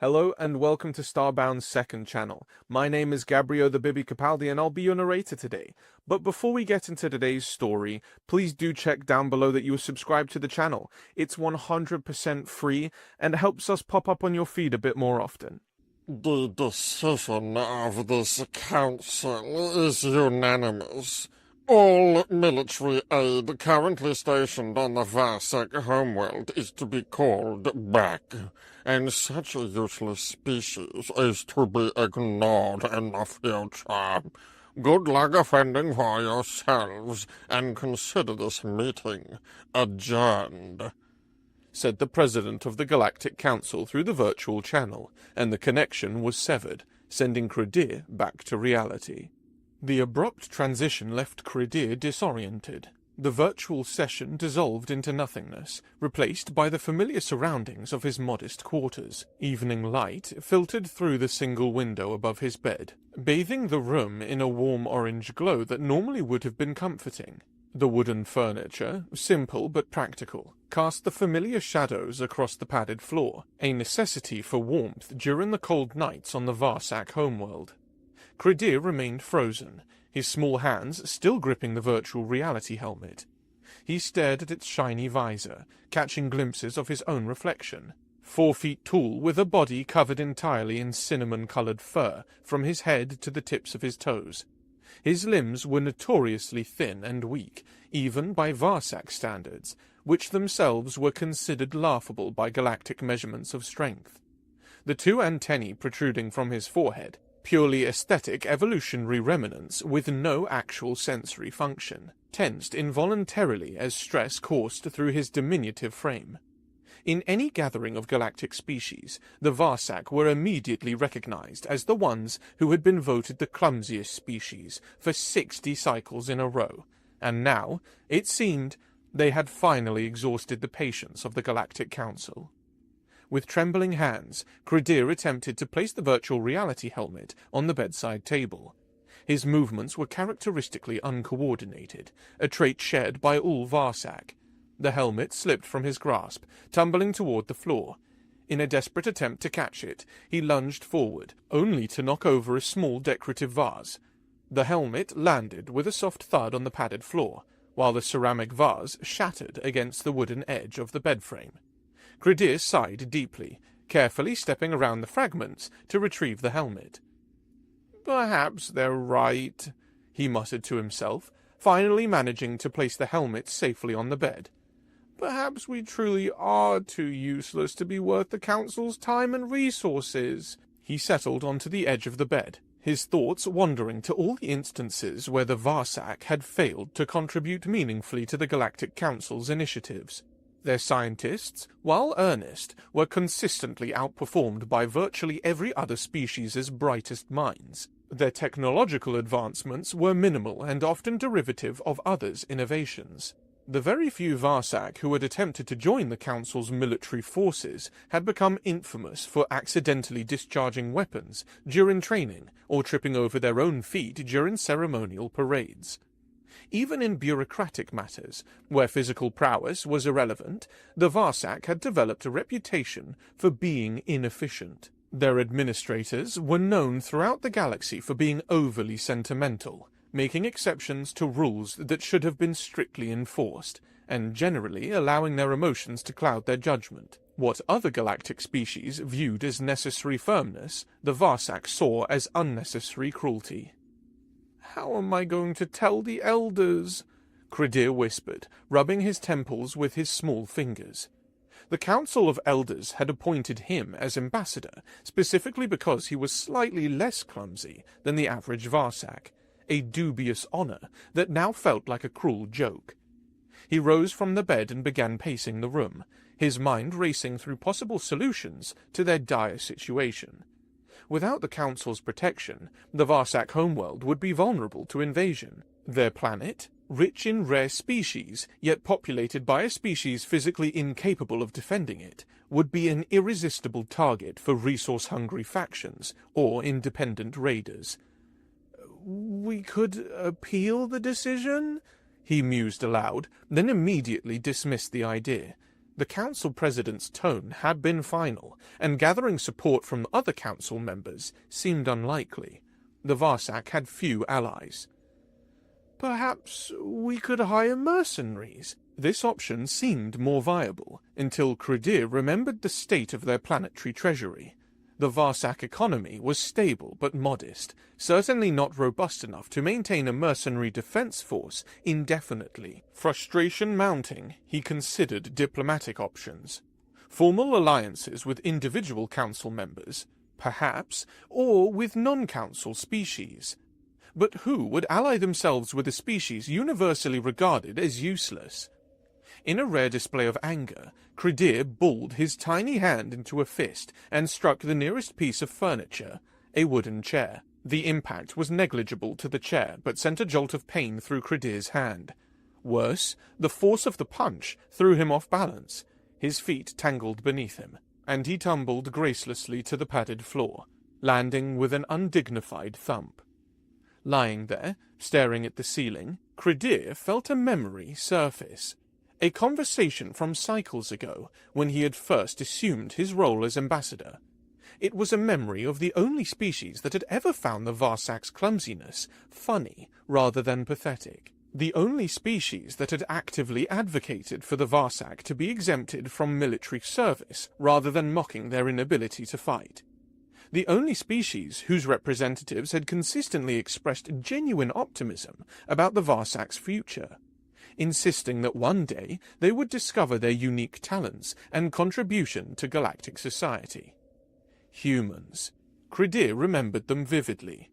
Hello and welcome to Starbound's second channel. My name is Gabriel the Bibi Capaldi and I'll be your narrator today. But before we get into today's story, please do check down below that you are subscribed to the channel. It's 100% free and helps us pop up on your feed a bit more often. The decision of this council is unanimous. All military aid currently stationed on the Varsak homeworld is to be called back, and such a useless species is to be ignored in the future. Good luck fending for yourselves, and consider this meeting adjourned, said the president of the Galactic Council through the virtual channel, and the connection was severed, sending Kredier back to reality. The abrupt transition left Kredier disoriented. The virtual session dissolved into nothingness, replaced by the familiar surroundings of his modest quarters. Evening light filtered through the single window above his bed, bathing the room in a warm orange glow that normally would have been comforting. The wooden furniture, simple but practical, cast the familiar shadows across the padded floor, a necessity for warmth during the cold nights on the Varsak homeworld. Kredier remained frozen, his small hands still gripping the virtual reality helmet. He stared at its shiny visor, catching glimpses of his own reflection. 4 feet tall, with a body covered entirely in cinnamon-colored fur from his head to the tips of his toes. His limbs were notoriously thin and weak, even by Varsak standards, which themselves were considered laughable by galactic measurements of strength. The 2 antennae protruding from his forehead, purely aesthetic evolutionary remnants with no actual sensory function, tensed involuntarily as stress coursed through his diminutive frame. In any gathering of galactic species, the Varsak were immediately recognized as the ones who had been voted the clumsiest species for 60 cycles in a row, and now, it seemed, they had finally exhausted the patience of the Galactic Council. With trembling hands, Kredier attempted to place the virtual reality helmet on the bedside table. His movements were characteristically uncoordinated, a trait shared by all Varsak. The helmet slipped from his grasp, tumbling toward the floor. In a desperate attempt to catch it, he lunged forward, only to knock over a small decorative vase. The helmet landed with a soft thud on the padded floor, while the ceramic vase shattered against the wooden edge of the bed frame. Kredier sighed deeply, carefully stepping around the fragments to retrieve the helmet. "Perhaps they're right," he muttered to himself, finally managing to place the helmet safely on the bed. "Perhaps we truly are too useless to be worth the Council's time and resources." He settled onto the edge of the bed, his thoughts wandering to all the instances where the Varsak had failed to contribute meaningfully to the Galactic Council's initiatives. Their scientists, while earnest, were consistently outperformed by virtually every other species' brightest minds. Their technological advancements were minimal and often derivative of others' innovations. The very few Varsak who had attempted to join the Council's military forces had become infamous for accidentally discharging weapons during training or tripping over their own feet during ceremonial parades. Even in bureaucratic matters, where physical prowess was irrelevant, the Varsak had developed a reputation for being inefficient. Their administrators were known throughout the galaxy for being overly sentimental, making exceptions to rules that should have been strictly enforced, and generally allowing their emotions to cloud their judgment. What other galactic species viewed as necessary firmness, the Varsak saw as unnecessary cruelty. "How am I going to tell the elders?" Kredier whispered, rubbing his temples with his small fingers. The Council of Elders had appointed him as ambassador, specifically because he was slightly less clumsy than the average Varsak, a dubious honor that now felt like a cruel joke. He rose from the bed and began pacing the room, his mind racing through possible solutions to their dire situation. Without the Council's protection, the Varsak homeworld would be vulnerable to invasion. Their planet, rich in rare species, yet populated by a species physically incapable of defending it, would be an irresistible target for resource-hungry factions or independent raiders. "We could appeal the decision?" he mused aloud, then immediately dismissed the idea. The council president's tone had been final, and gathering support from other council members seemed unlikely. The Varsak had few allies. Perhaps we could hire mercenaries. This option seemed more viable, until Kredier remembered the state of their planetary treasury. The Varsak economy was stable but modest, certainly not robust enough to maintain a mercenary defense force indefinitely. Frustration mounting, he considered diplomatic options. Formal alliances with individual council members, perhaps, or with non-council species. But who would ally themselves with a species universally regarded as useless? In a rare display of anger, Kredier balled his tiny hand into a fist and struck the nearest piece of furniture, a wooden chair. The impact was negligible to the chair, but sent a jolt of pain through Kredier's hand. Worse, the force of the punch threw him off balance. His feet tangled beneath him, and he tumbled gracelessly to the padded floor, landing with an undignified thump. Lying there, staring at the ceiling, Kredier felt a memory surface. A conversation from cycles ago, when he had first assumed his role as ambassador. It was a memory of the only species that had ever found the Varsak's clumsiness funny rather than pathetic. The only species that had actively advocated for the Varsak to be exempted from military service rather than mocking their inability to fight. The only species whose representatives had consistently expressed genuine optimism about the Varsak's future, insisting that one day they would discover their unique talents and contribution to galactic society. Humans. Kredier remembered them vividly.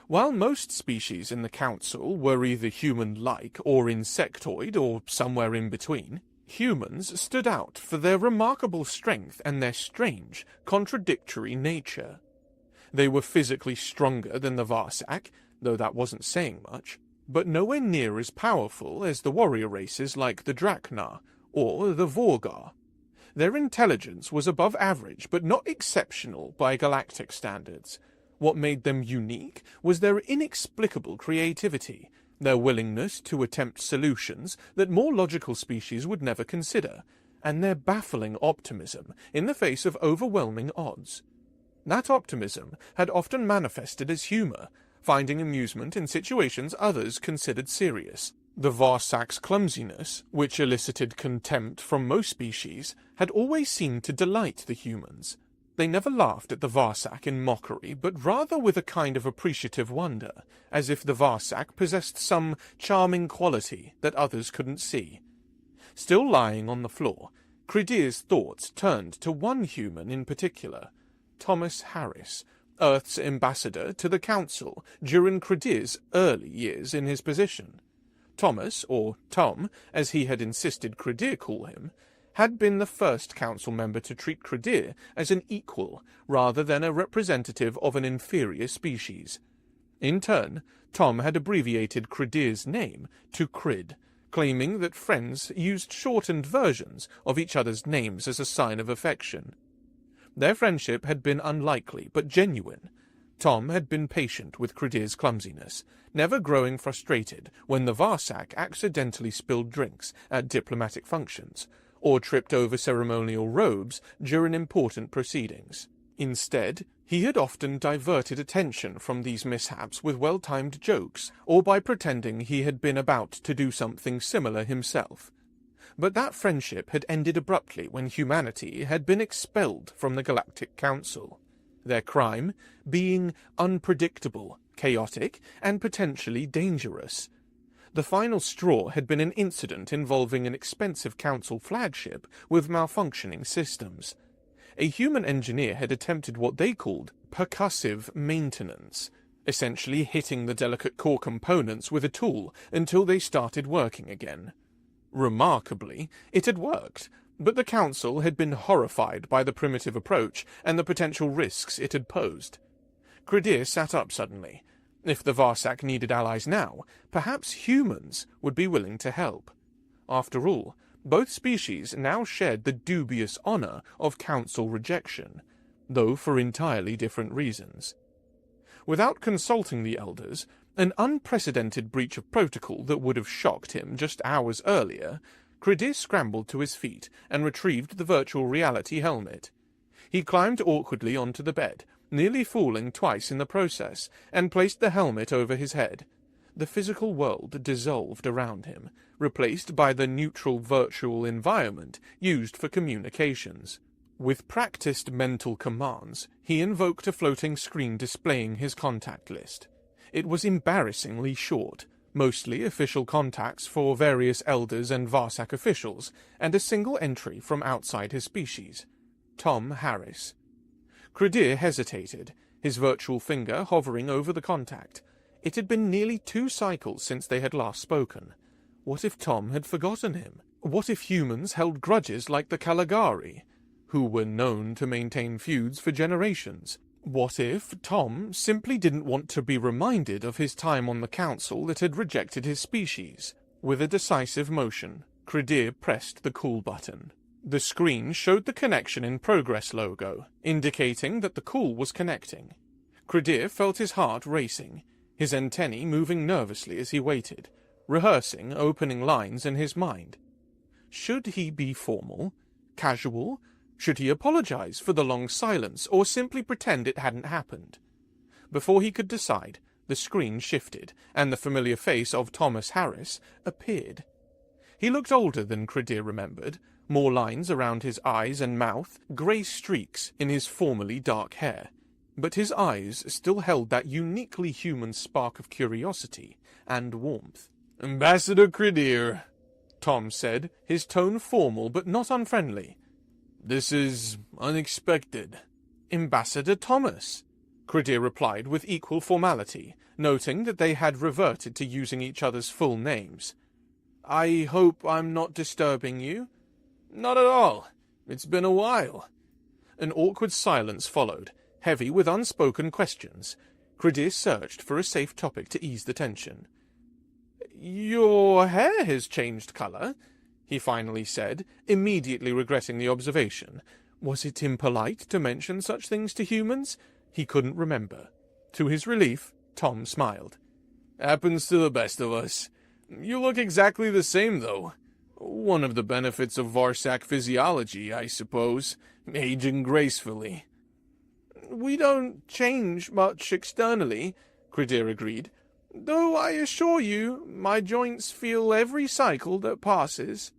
While most species in the Council were either human-like or insectoid or somewhere in between, humans stood out for their remarkable strength and their strange, contradictory nature. They were physically stronger than the Varsak, though that wasn't saying much, but nowhere near as powerful as the warrior races like the Draknar or the Vorgar. Their intelligence was above average, but not exceptional by galactic standards. What made them unique was their inexplicable creativity, their willingness to attempt solutions that more logical species would never consider, and their baffling optimism in the face of overwhelming odds. That optimism had often manifested as humor, finding amusement in situations others considered serious. The Varsak's clumsiness, which elicited contempt from most species, had always seemed to delight the humans. They never laughed at the Varsak in mockery, but rather with a kind of appreciative wonder, as if the Varsak possessed some charming quality that others couldn't see. Still lying on the floor, Kredier's thoughts turned to one human in particular, Thomas Harris, Earth's ambassador to the Council during Kredier's early years in his position. Thomas, or Tom, as he had insisted Kredier call him, had been the first council member to treat Kredier as an equal rather than a representative of an inferior species. In turn, Tom had abbreviated Kredier's name to Krid, claiming that friends used shortened versions of each other's names as a sign of affection. Their friendship had been unlikely but genuine. Tom had been patient with Kredier's clumsiness, never growing frustrated when the Varsak accidentally spilled drinks at diplomatic functions, or tripped over ceremonial robes during important proceedings. Instead, he had often diverted attention from these mishaps with well-timed jokes, or by pretending he had been about to do something similar himself. But that friendship had ended abruptly when humanity had been expelled from the Galactic Council, their crime being unpredictable, chaotic, and potentially dangerous. The final straw had been an incident involving an expensive council flagship with malfunctioning systems. A human engineer had attempted what they called percussive maintenance, essentially hitting the delicate core components with a tool until they started working again. Remarkably, it had worked, but the Council had been horrified by the primitive approach and the potential risks it had posed. Kredier sat up suddenly. If the Varsak needed allies now, perhaps humans would be willing to help. After all, both species now shared the dubious honor of Council rejection, though for entirely different reasons. Without consulting the elders, an unprecedented breach of protocol that would have shocked him just hours earlier, Kredier scrambled to his feet and retrieved the virtual reality helmet. He climbed awkwardly onto the bed, nearly falling twice in the process, and placed the helmet over his head. The physical world dissolved around him, replaced by the neutral virtual environment used for communications. With practiced mental commands, he invoked a floating screen displaying his contact list. It was embarrassingly short, mostly official contacts for various elders and Varsak officials, and a single entry from outside his species. Tom Harris. Kredier hesitated, his virtual finger hovering over the contact. It had been nearly 2 cycles since they had last spoken. What if Tom had forgotten him? What if humans held grudges like the Caligari, who were known to maintain feuds for generations? What if Tom simply didn't want to be reminded of his time on the council that had rejected his species? With a decisive motion, Kredier pressed the call button. The screen showed the connection in progress logo, indicating that the call was connecting. Kredier felt his heart racing, his antennae moving nervously as he waited, rehearsing opening lines in his mind. Should he be formal? Casual? Should he apologize for the long silence, or simply pretend it hadn't happened? Before he could decide, the screen shifted, and the familiar face of Thomas Harris appeared. He looked older than Kredier remembered, more lines around his eyes and mouth, grey streaks in his formerly dark hair. But his eyes still held that uniquely human spark of curiosity and warmth. "Ambassador Kredier," Tom said, his tone formal but not unfriendly. "This is unexpected." "Ambassador Thomas," Kredier replied with equal formality, noting that they had reverted to using each other's full names. "I hope I'm not disturbing you?" "Not at all. It's been a while." An awkward silence followed, heavy with unspoken questions. Kredier searched for a safe topic to ease the tension. "Your hair has changed color," he finally said, immediately regretting the observation. Was it impolite to mention such things to humans? He couldn't remember. To his relief, Tom smiled. "Happens to the best of us. You look exactly the same, though. One of the benefits of Varsak physiology, I suppose. Aging gracefully." "We don't change much externally," Kredier agreed. "Though I assure you, my joints feel every cycle that passes."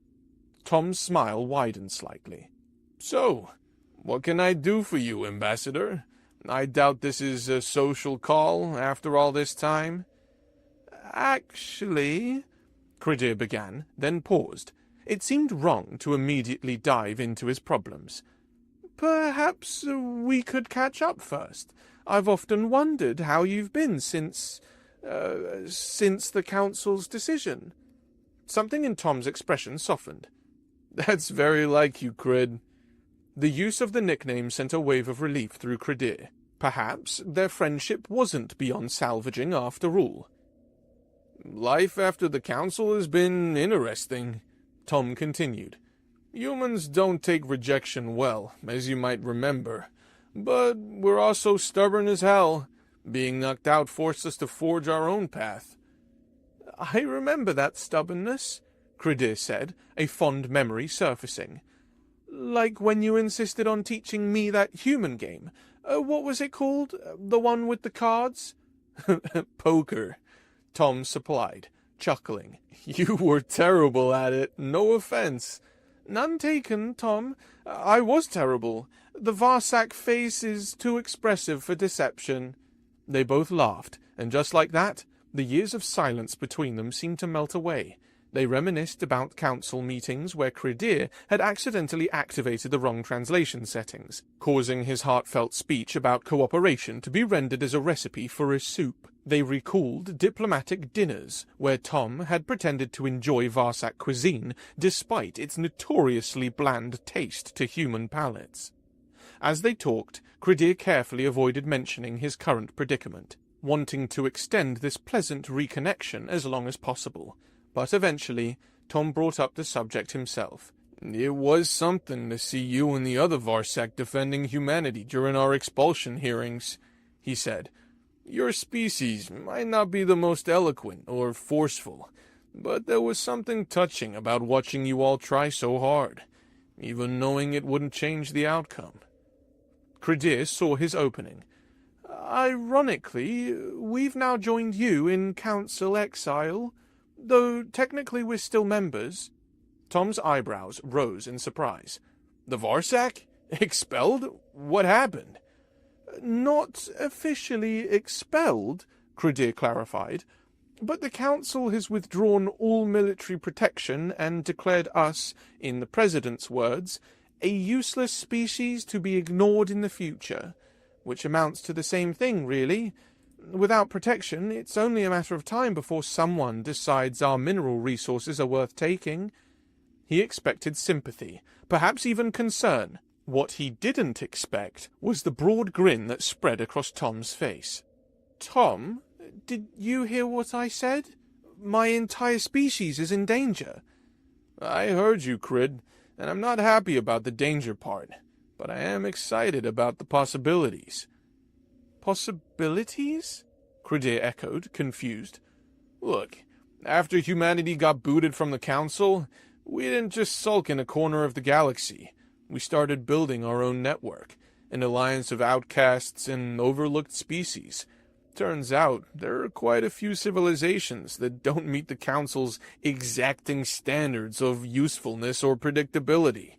Tom's smile widened slightly. "So, what can I do for you, Ambassador? I doubt this is a social call after all this time." "Actually," Kredier began, then paused. It seemed wrong to immediately dive into his problems. "Perhaps we could catch up first. I've often wondered how you've been since the council's decision." Something in Tom's expression softened. "That's very like you, Kred." The use of the nickname sent a wave of relief through Kredier. Perhaps their friendship wasn't beyond salvaging after all. "Life after the council has been interesting," Tom continued. "Humans don't take rejection well, as you might remember. But we're also stubborn as hell. Being knocked out forced us to forge our own path." "I remember that stubbornness," Kredier said, a fond memory surfacing. "Like when you insisted on teaching me that human game. What was it called? The one with the cards?" "Poker," Tom supplied, chuckling. "You were terrible at it, no offense." "None taken, Tom. I was terrible. The Varsak face is too expressive for deception." They both laughed, and just like that, the years of silence between them seemed to melt away. They reminisced about council meetings where Kredier had accidentally activated the wrong translation settings, causing his heartfelt speech about cooperation to be rendered as a recipe for a soup. They recalled diplomatic dinners, where Tom had pretended to enjoy Varsak cuisine despite its notoriously bland taste to human palates. As they talked, Kredier carefully avoided mentioning his current predicament, wanting to extend this pleasant reconnection as long as possible. But eventually, Tom brought up the subject himself. "It was something to see you and the other Varsak defending humanity during our expulsion hearings," he said. "Your species might not be the most eloquent or forceful, but there was something touching about watching you all try so hard, even knowing it wouldn't change the outcome. Kredier saw his opening. Ironically, we've now joined you in Council Exile, though technically we're still members. Tom's eyebrows rose in surprise. The Varsak? Expelled? What happened? Not officially expelled, Kredier clarified, but the Council has withdrawn all military protection and declared us, in the President's words, a useless species to be ignored in the future, which amounts to the same thing, really. Without protection, it's only a matter of time before someone decides our mineral resources are worth taking. He expected sympathy, perhaps even concern. What he didn't expect was the broad grin that spread across Tom's face. Tom, did you hear what I said? My entire species is in danger. I heard you, Krid, and I'm not happy about the danger part, but I am excited about the possibilities. Possibilities? Kredier echoed, confused. Look, after humanity got booted from the Council, we didn't just sulk in a corner of the galaxy. We started building our own network, an alliance of outcasts and overlooked species. Turns out there are quite a few civilizations that don't meet the Council's exacting standards of usefulness or predictability.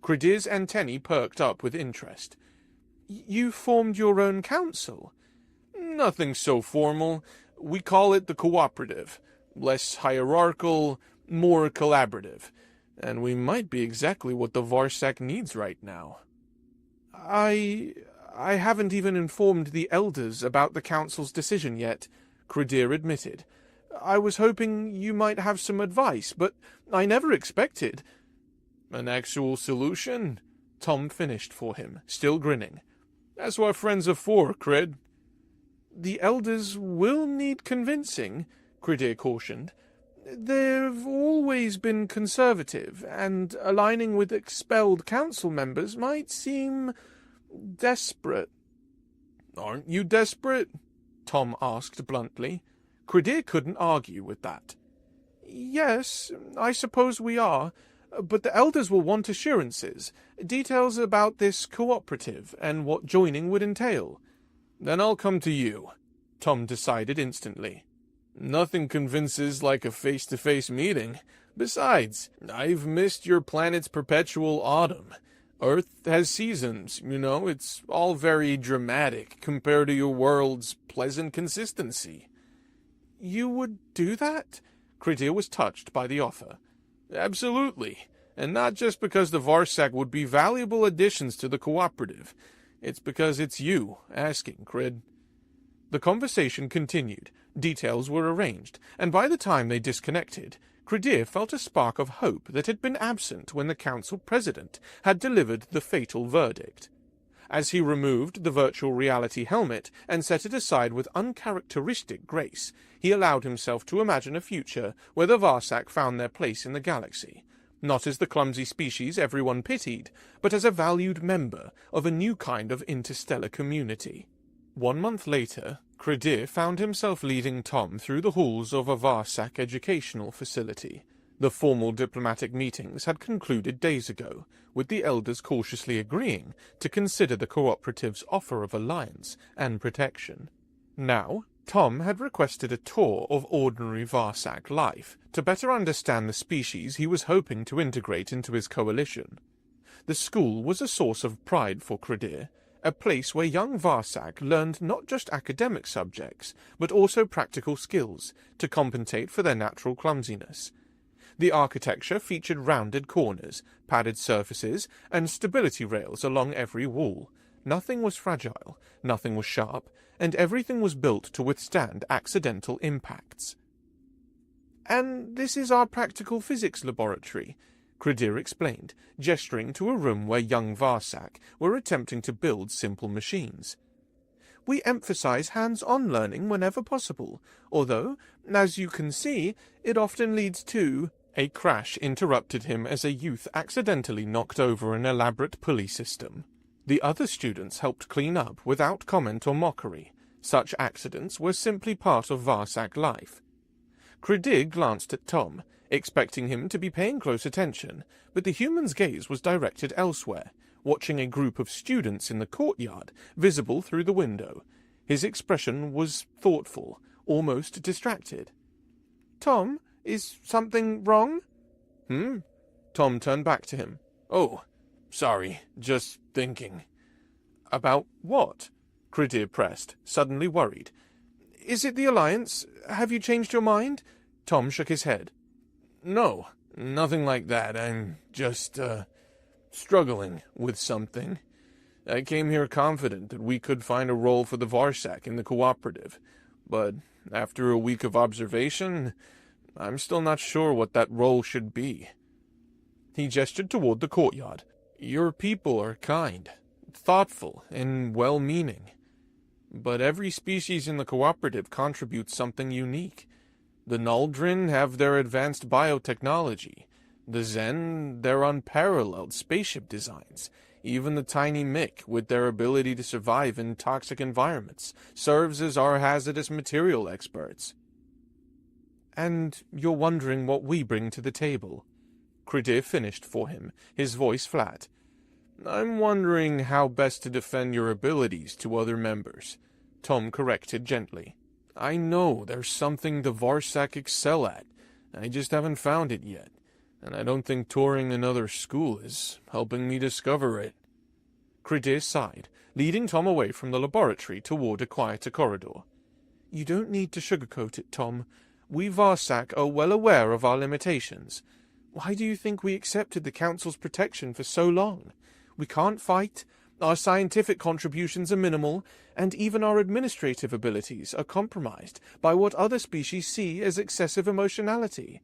Kredier's antennae perked up with interest. You formed your own council? Nothing so formal. We call it the cooperative. Less hierarchical, more collaborative. And we might be exactly what the Varsak needs right now. I haven't even informed the elders about the council's decision yet, Kredier admitted. I was hoping you might have some advice, but I never expected. An actual solution? Tom finished for him, still grinning. That's what friends are for, Kred. The elders will need convincing, Kredier cautioned. They've always been conservative, and aligning with expelled council members might seem desperate. Aren't you desperate? Tom asked bluntly. Kredier couldn't argue with that. Yes, I suppose we are, but the elders will want assurances, details about this cooperative and what joining would entail. Then I'll come to you, Tom decided instantly. Nothing convinces like a face-to-face meeting. Besides, I've missed your planet's perpetual autumn. Earth has seasons, it's all very dramatic compared to your world's pleasant consistency. You would do that? Kredier was touched by the offer. Absolutely, and not just because the Varsak would be valuable additions to the cooperative. It's because it's you asking, Krid. The conversation continued. Details were arranged, and by the time they disconnected, Kredier felt a spark of hope that had been absent when the council president had delivered the fatal verdict. As he removed the virtual reality helmet and set it aside with uncharacteristic grace, he allowed himself to imagine a future where the Varsak found their place in the galaxy, not as the clumsy species everyone pitied, but as a valued member of a new kind of interstellar community. 1 month later, Kredier found himself leading Tom through the halls of a Varsak educational facility. The formal diplomatic meetings had concluded days ago, with the elders cautiously agreeing to consider the cooperative's offer of alliance and protection. Now, Tom had requested a tour of ordinary Varsak life to better understand the species he was hoping to integrate into his coalition. The school was a source of pride for Kredier, a place where young Varsak learned not just academic subjects, but also practical skills to compensate for their natural clumsiness. The architecture featured rounded corners, padded surfaces, and stability rails along every wall. Nothing was fragile, nothing was sharp, and everything was built to withstand accidental impacts. And this is our practical physics laboratory, Kredier explained, gesturing to a room where young Varsak were attempting to build simple machines. We emphasize hands-on learning whenever possible, although, as you can see, it often leads to... A crash interrupted him as a youth accidentally knocked over an elaborate pulley system. The other students helped clean up without comment or mockery. Such accidents were simply part of Varsak life. Kredier glanced at Tom, expecting him to be paying close attention, but the human's gaze was directed elsewhere, watching a group of students in the courtyard, visible through the window. His expression was thoughtful, almost distracted. "Tom, is something wrong?" Tom turned back to him. "Oh, sorry, just thinking." "About what?" Kredier pressed, suddenly worried. "Is it the Alliance? Have you changed your mind?" Tom shook his head. "No, nothing like that. I'm just, struggling with something. I came here confident that we could find a role for the Varsak in the cooperative, but after a week of observation, I'm still not sure what that role should be." He gestured toward the courtyard. "Your people are kind, thoughtful, and well-meaning. But every species in the cooperative contributes something unique. The Naldrin have their advanced biotechnology. The Zen, their unparalleled spaceship designs. Even the tiny Mick, with their ability to survive in toxic environments, serves as our hazardous material experts." "And you're wondering what we bring to the table?" Kredier finished for him, his voice flat. "I'm wondering how best to defend your abilities to other members," Tom corrected gently. "I know there's something the Varsak excel at. I just haven't found it yet, and I don't think touring another school is helping me discover it." Kredier sighed, leading Tom away from the laboratory toward a quieter corridor. "You don't need to sugarcoat it, Tom. We Varsak are well aware of our limitations. Why do you think we accepted the Council's protection for so long? We can't fight, our scientific contributions are minimal, and even our administrative abilities are compromised by what other species see as excessive emotionality."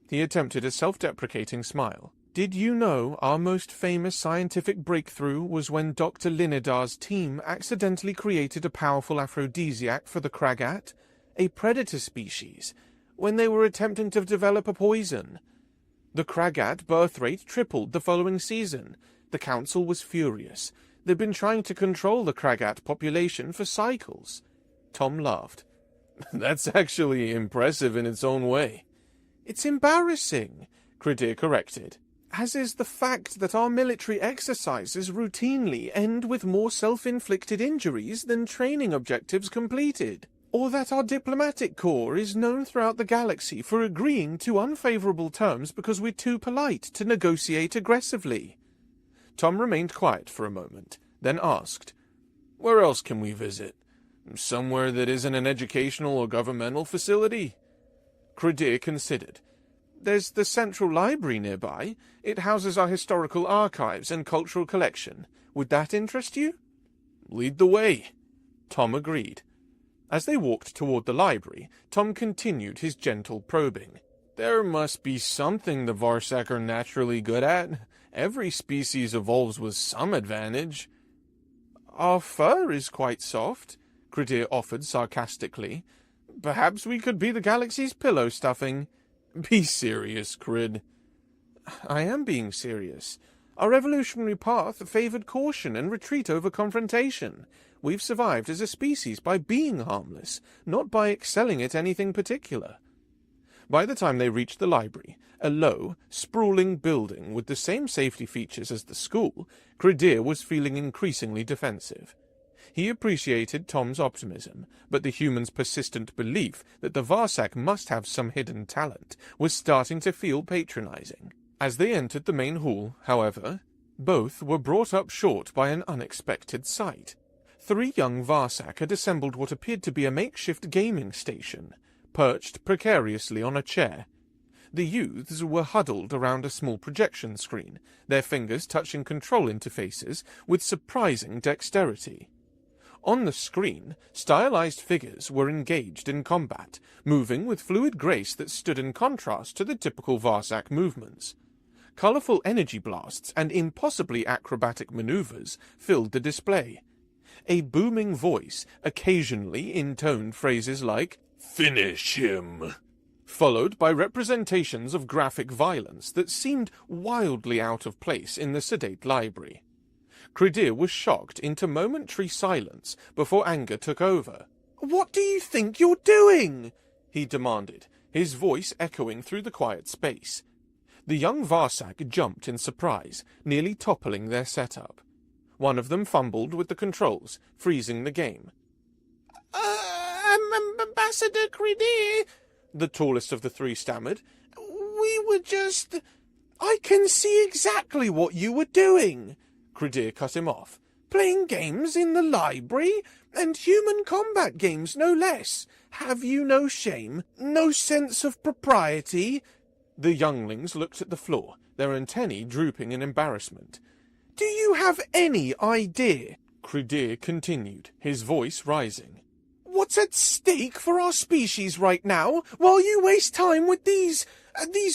He attempted a self-deprecating smile. "Did you know our most famous scientific breakthrough was when Dr. Linedar's team accidentally created a powerful aphrodisiac for the Kragat, a predator species, when they were attempting to develop a poison? The Kragat birth rate tripled the following season. The Council was furious. They've been trying to control the Kragat population for cycles." Tom laughed. "That's actually impressive in its own way." "It's embarrassing," Kredier corrected, "as is the fact that our military exercises routinely end with more self-inflicted injuries than training objectives completed, or that our diplomatic corps is known throughout the galaxy for agreeing to unfavorable terms because we're too polite to negotiate aggressively." Tom remained quiet for a moment, then asked, "Where else can we visit? Somewhere that isn't an educational or governmental facility?" Kredier considered. "There's the Central Library nearby. It houses our historical archives and cultural collection. Would that interest you?" "Lead the way," Tom agreed. As they walked toward the library, Tom continued his gentle probing. "There must be something the Varsak are naturally good at. Every species evolves with some advantage." "Our fur is quite soft," Kredier offered sarcastically. "Perhaps we could be the galaxy's pillow stuffing." "Be serious, Krid." "I am being serious. Our evolutionary path favored caution and retreat over confrontation. We've survived as a species by being harmless, not by excelling at anything particular." By the time they reached the library, a low, sprawling building with the same safety features as the school, Kredier was feeling increasingly defensive. He appreciated Tom's optimism, but the human's persistent belief that the Varsak must have some hidden talent was starting to feel patronizing. As they entered the main hall, however, both were brought up short by an unexpected sight. 3 young Varsak had assembled what appeared to be a makeshift gaming station, perched precariously on a chair. The youths were huddled around a small projection screen, their fingers touching control interfaces with surprising dexterity. On the screen, stylized figures were engaged in combat, moving with fluid grace that stood in contrast to the typical Varsak movements. Colorful energy blasts and impossibly acrobatic maneuvers filled the display. A booming voice occasionally intoned phrases like, "Finish him," followed by representations of graphic violence that seemed wildly out of place in the sedate library. Kredier was shocked into momentary silence before anger took over. "What do you think you're doing?" he demanded, his voice echoing through the quiet space. The young Varsak jumped in surprise, nearly toppling their setup. One of them fumbled with the controls, freezing the game. Ambassador Kredier, the tallest of the three stammered. we were just... I can see exactly what you were doing, Kredier cut him off. Playing games in the library, and human combat games no less. Have you no shame, no sense of propriety? The younglings looked at the floor, their antennae drooping in embarrassment. Do you have any idea, Kredier continued, his voice rising, what's at stake for our species right now, while you waste time with these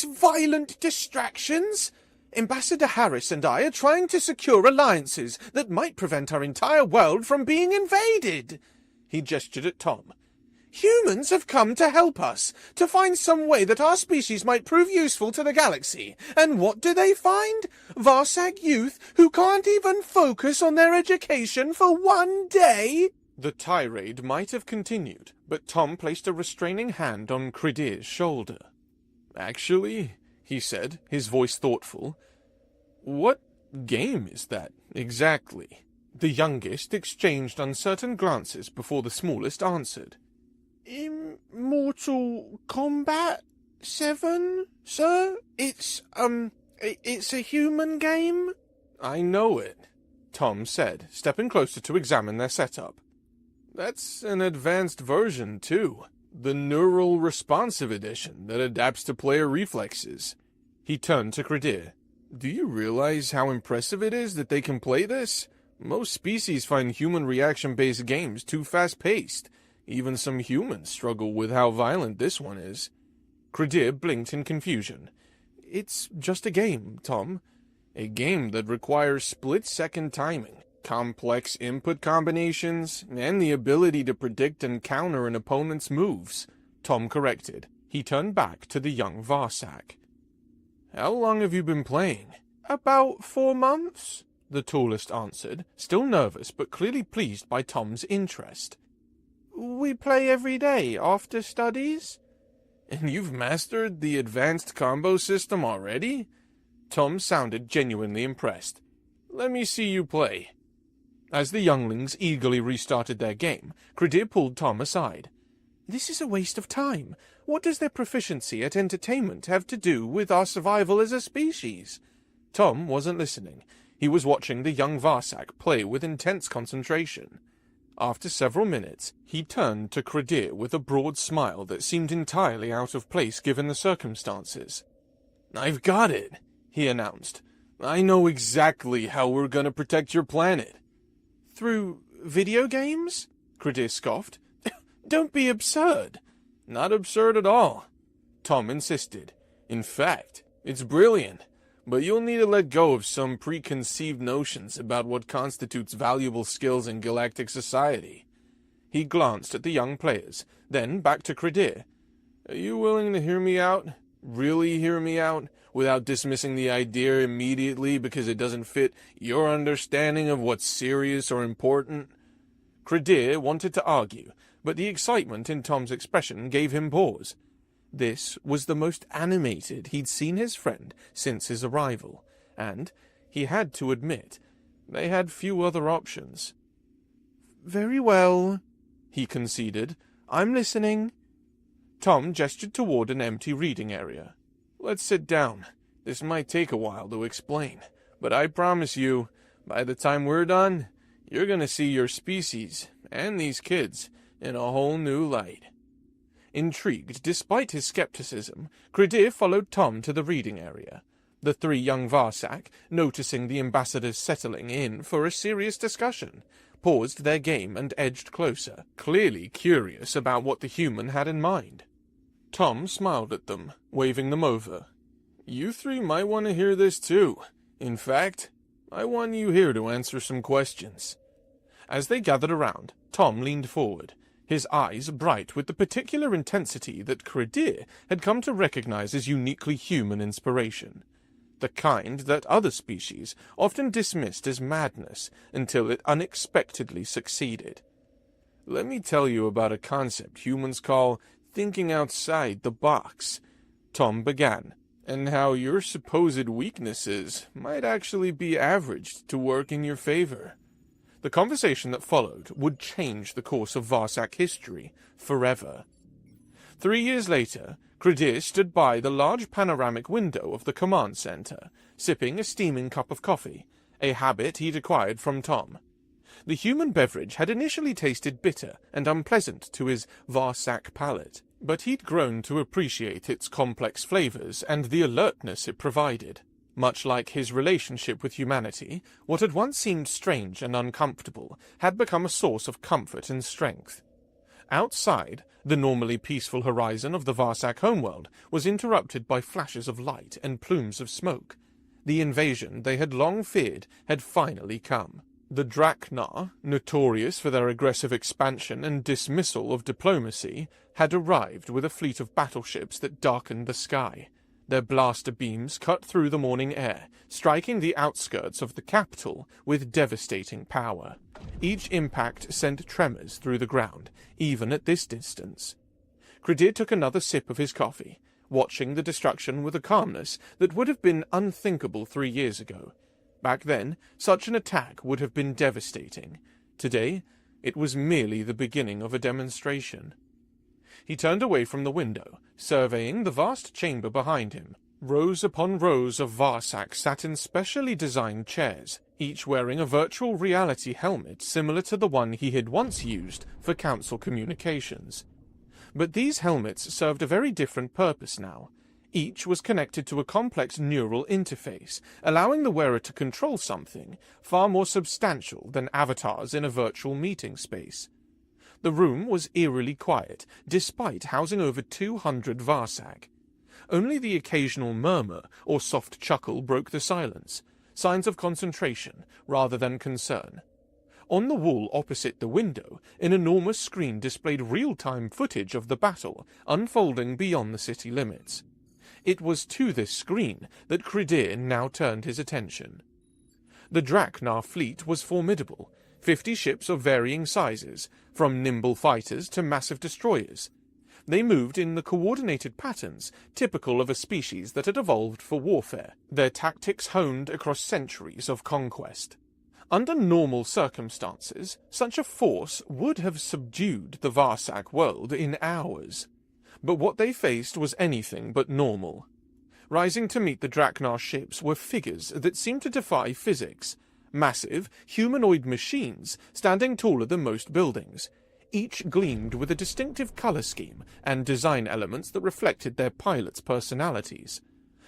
violent distractions? Ambassador Harris and I are trying to secure alliances that might prevent our entire world from being invaded. He gestured at Tom. Humans have come to help us, to find some way that our species might prove useful to the galaxy. And what do they find? Varsak youth who can't even focus on their education for one day? The tirade might have continued, but Tom placed a restraining hand on Kredier's shoulder. Actually, he said, his voice thoughtful, what game is that, exactly? The youngest exchanged uncertain glances before the smallest answered. Mortal Kombat 7, sir? It's a human game? I know it, Tom said, stepping closer to examine their setup. That's an advanced version, too. The neural responsive edition that adapts to player reflexes. He turned to Kredier. Do you realize how impressive it is that they can play this? Most species find human reaction-based games too fast-paced. Even some humans struggle with how violent this one is. Kredier blinked in confusion. It's just a game, Tom. A game that requires split-second timing, complex input combinations, and the ability to predict and counter an opponent's moves, Tom corrected. He turned back to the young Varsak. How long have you been playing? About 4 months, the tallest answered, still nervous but clearly pleased by Tom's interest. We play every day after studies. And you've mastered the advanced combo system already? Tom sounded genuinely impressed. Let me see you play. As the younglings eagerly restarted their game, Kredier pulled Tom aside. This is a waste of time. What does their proficiency at entertainment have to do with our survival as a species? Tom wasn't listening. He was watching the young Varsak play with intense concentration. After several minutes, he turned to Kredier with a broad smile that seemed entirely out of place given the circumstances. I've got it, he announced. I know exactly how we're going to protect your planet. Through video games? Kredier scoffed. Don't be absurd. Not absurd at all, Tom insisted. In fact, it's brilliant. But you'll need to let go of some preconceived notions about what constitutes valuable skills in galactic society. He glanced at the young players, then back to Kredier. Are you willing to hear me out? Really hear me out? Without dismissing the idea immediately because it doesn't fit your understanding of what's serious or important? Kredier wanted to argue, but the excitement in Tom's expression gave him pause. This was the most animated he'd seen his friend since his arrival, and, he had to admit, they had few other options. Very well, he conceded. I'm listening. Tom gestured toward an empty reading area. Let's sit down. This might take a while to explain, but I promise you, by the time we're done, you're going to see your species, and these kids, in a whole new light. Intrigued despite his skepticism, Kredier followed Tom to the reading area. The three young Varsak, noticing the ambassadors settling in for a serious discussion, paused their game and edged closer, clearly curious about what the human had in mind. Tom smiled at them, waving them over. You three might want to hear this too. In fact, I want you here to answer some questions. As they gathered around, Tom leaned forward, his eyes bright with the particular intensity that Kredier had come to recognize as uniquely human inspiration, the kind that other species often dismissed as madness until it unexpectedly succeeded. Let me tell you about a concept humans call thinking outside the box," Tom began, "and how your supposed weaknesses might actually be averaged to work in your favor." The conversation that followed would change the course of Varsak history forever. 3 years later, Kredier stood by the large panoramic window of the command center, sipping a steaming cup of coffee, a habit he'd acquired from Tom. The human beverage had initially tasted bitter and unpleasant to his Varsak palate, but he'd grown to appreciate its complex flavors and the alertness it provided. Much like his relationship with humanity, what had once seemed strange and uncomfortable had become a source of comfort and strength. Outside, the normally peaceful horizon of the Varsak homeworld was interrupted by flashes of light and plumes of smoke. The invasion they had long feared had finally come. The Draknar, notorious for their aggressive expansion and dismissal of diplomacy, had arrived with a fleet of battleships that darkened the sky. Their blaster beams cut through the morning air, striking the outskirts of the capital with devastating power. Each impact sent tremors through the ground, even at this distance. Kredier took another sip of his coffee, watching the destruction with a calmness that would have been unthinkable 3 years ago. Back then, such an attack would have been devastating. Today, it was merely the beginning of a demonstration. He turned away from the window, surveying the vast chamber behind him. Rows upon rows of Varsak sat in specially designed chairs, each wearing a virtual reality helmet similar to the one he had once used for council communications. But these helmets served a very different purpose now. Each was connected to a complex neural interface, allowing the wearer to control something far more substantial than avatars in a virtual meeting space. The room was eerily quiet, despite housing over 200 Varsak. Only the occasional murmur or soft chuckle broke the silence, signs of concentration rather than concern. On the wall opposite the window, an enormous screen displayed real-time footage of the battle unfolding beyond the city limits. It was to this screen that Kredier now turned his attention. The Draknar fleet was formidable, 50 ships of varying sizes, from nimble fighters to massive destroyers. They moved in the coordinated patterns typical of a species that had evolved for warfare, their tactics honed across centuries of conquest. Under normal circumstances, such a force would have subdued the Varsak world in hours. But what they faced was anything but normal. Rising to meet the Draknar ships were figures that seemed to defy physics. Massive, humanoid machines standing taller than most buildings. Each gleamed with a distinctive color scheme and design elements that reflected their pilots' personalities.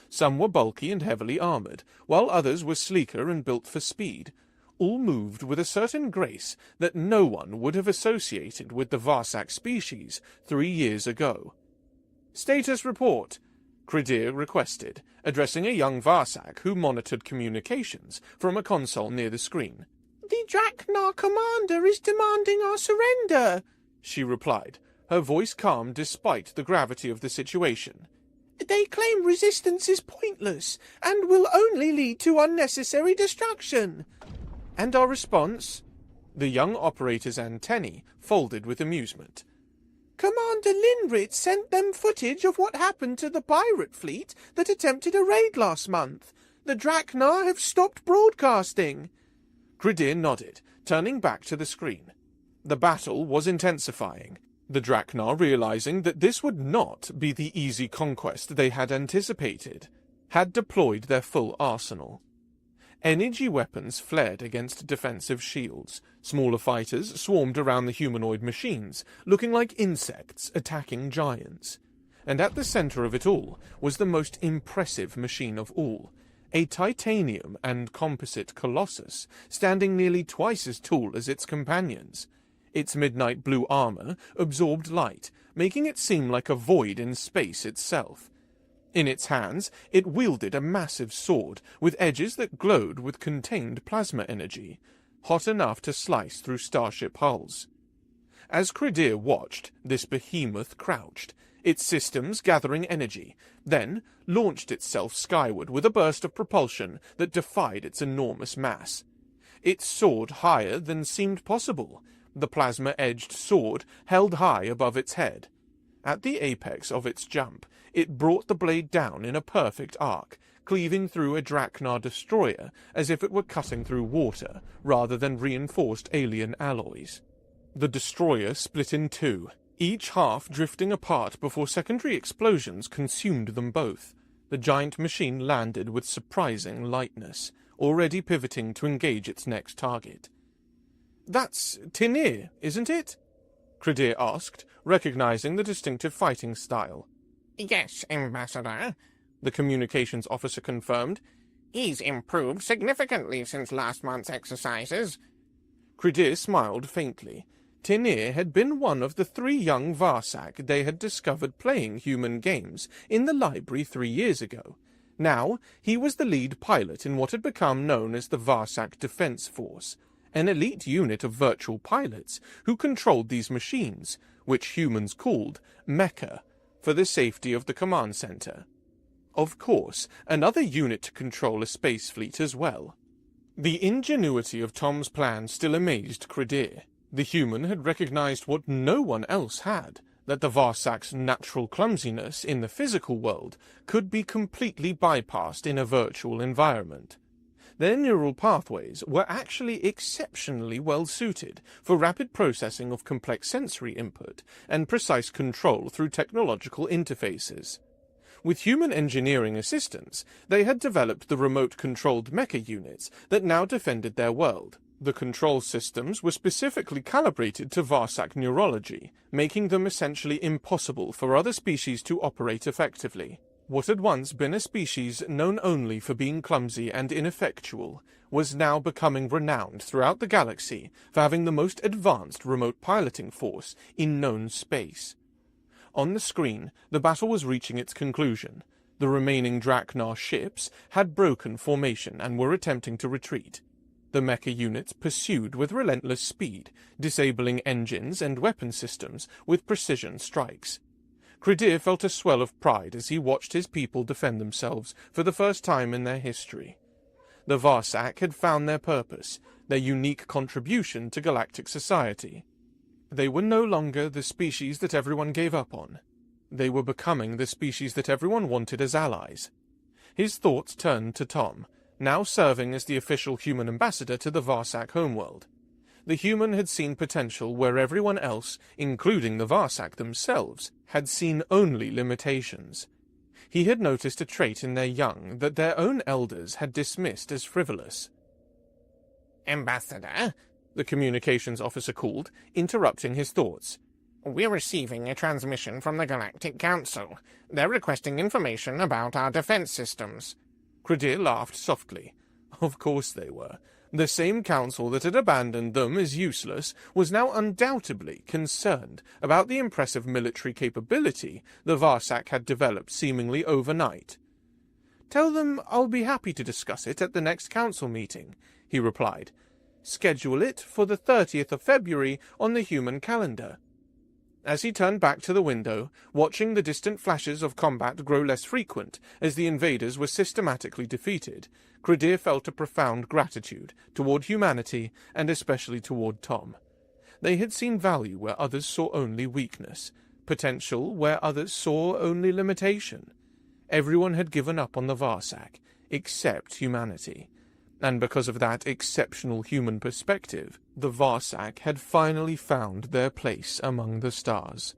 Some were bulky and heavily armored, while others were sleeker and built for speed. All moved with a certain grace that no one would have associated with the Varsak species 3 years ago. "Status report," Kredier requested, addressing a young Varsak who monitored communications from a console near the screen. "The Draknar commander is demanding our surrender," she replied, her voice calm despite the gravity of the situation. "They claim resistance is pointless and will only lead to unnecessary destruction." "And our response?" The young operator's antennae folded with amusement. "Commander Linrit sent them footage of what happened to the pirate fleet that attempted a raid last month. The Draknar have stopped broadcasting." Kredier nodded, turning back to the screen. The battle was intensifying, the Draknar, realizing that this would not be the easy conquest they had anticipated, had deployed their full arsenal. Energy weapons flared against defensive shields. Smaller fighters swarmed around the humanoid machines, looking like insects attacking giants. And at the center of it all was the most impressive machine of all, a titanium and composite colossus, standing nearly twice as tall as its companions. Its midnight blue armor absorbed light, making it seem like a void in space itself. In its hands, it wielded a massive sword with edges that glowed with contained plasma energy, hot enough to slice through starship hulls. As Kredier watched, this behemoth crouched, its systems gathering energy, then launched itself skyward with a burst of propulsion that defied its enormous mass. It soared higher than seemed possible, the plasma-edged sword held high above its head. At the apex of its jump, it brought the blade down in a perfect arc, cleaving through a Draknar destroyer as if it were cutting through water, rather than reinforced alien alloys. The destroyer split in two, each half drifting apart before secondary explosions consumed them both. The giant machine landed with surprising lightness, already pivoting to engage its next target. "That's Tinir, isn't it?" Kredier asked, recognizing the distinctive fighting style. "Yes, Ambassador," the communications officer confirmed. "He's improved significantly since last month's exercises." Kredier smiled faintly. Tinir had been one of the 3 young Varsak they had discovered playing human games in the library 3 years ago. Now, he was the lead pilot in what had become known as the Varsak Defense Force, an elite unit of virtual pilots who controlled these machines, which humans called mecha, for the safety of the command center. Of course, another unit to control a space fleet as well. The ingenuity of Tom's plan still amazed Kredier. The human had recognized what no one else had, that the Varsak's natural clumsiness in the physical world could be completely bypassed in a virtual environment. Their neural pathways were actually exceptionally well suited for rapid processing of complex sensory input and precise control through technological interfaces. With human engineering assistance, they had developed the remote-controlled mecha units that now defended their world. The control systems were specifically calibrated to Varsak neurology, making them essentially impossible for other species to operate effectively. What had once been a species known only for being clumsy and ineffectual was now becoming renowned throughout the galaxy for having the most advanced remote piloting force in known space. On the screen, the battle was reaching its conclusion. The remaining Draknar ships had broken formation and were attempting to retreat. The mecha units pursued with relentless speed, disabling engines and weapon systems with precision strikes. Kredier felt a swell of pride as he watched his people defend themselves for the first time in their history. The Varsak had found their purpose, their unique contribution to galactic society. They were no longer the species that everyone gave up on. They were becoming the species that everyone wanted as allies. His thoughts turned to Tom, now serving as the official human ambassador to the Varsak homeworld. The human had seen potential where everyone else, including the Varsak themselves, had seen only limitations. He had noticed a trait in their young that their own elders had dismissed as frivolous. "Ambassador," the communications officer called, interrupting his thoughts. "we're receiving a transmission from the Galactic Council. They're requesting information about our defense systems." Kredier laughed softly. Of course they were. The same council that had abandoned them as useless was now undoubtedly concerned about the impressive military capability the Varsak had developed seemingly overnight. "Tell them I'll be happy to discuss it at the next council meeting," he replied. "Schedule it for the 30th of February on the human calendar." As he turned back to the window, watching the distant flashes of combat grow less frequent as the invaders were systematically defeated, Kredier felt a profound gratitude toward humanity and especially toward Tom. They had seen value where others saw only weakness, potential where others saw only limitation. Everyone had given up on the Varsak, except humanity. And because of that exceptional human perspective, the Varsak had finally found their place among the stars.